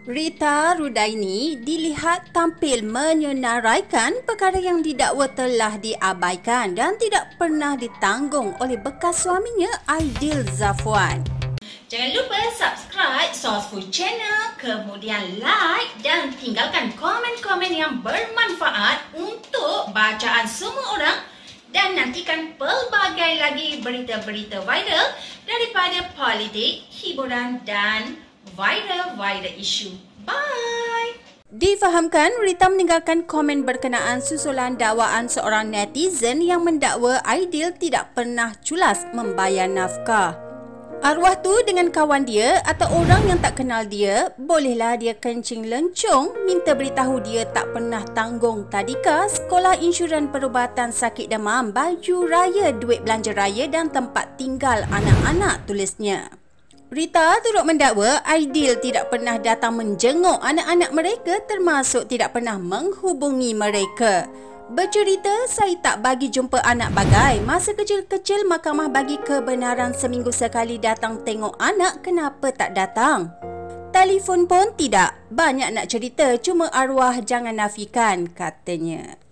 Rita Rudaini dilihat tampil menyenaraikan perkara yang didakwa telah diabaikan dan tidak pernah ditanggung oleh bekas suaminya Aidil Zafwan. Jangan lupa subscribe Sourceful Channel, kemudian like dan tinggalkan komen-komen yang bermanfaat untuk bacaan semua orang dan nantikan pelbagai lagi berita-berita viral daripada politik, hiburan dan viral isu. Bye! Difahamkan, Rita meninggalkan komen berkenaan susulan dakwaan seorang netizen yang mendakwa Aidil tidak pernah culas membayar nafkah. Arwah tu dengan kawan dia atau orang yang tak kenal dia, bolehlah dia kencing lencong minta beritahu dia tak pernah tanggung tadika, sekolah insuran perubatan sakit demam, baju raya, duit belanja raya dan tempat tinggal anak-anak, tulisnya. Rita turut mendakwa Aidil tidak pernah datang menjenguk anak-anak mereka termasuk tidak pernah menghubungi mereka. Bercerita, saya tak bagi jumpa anak bagai. Masa kecil-kecil mahkamah bagi kebenaran seminggu sekali datang tengok anak, kenapa tak datang? Telefon pun tidak. Banyak nak cerita, cuma arwah jangan nafikan, katanya.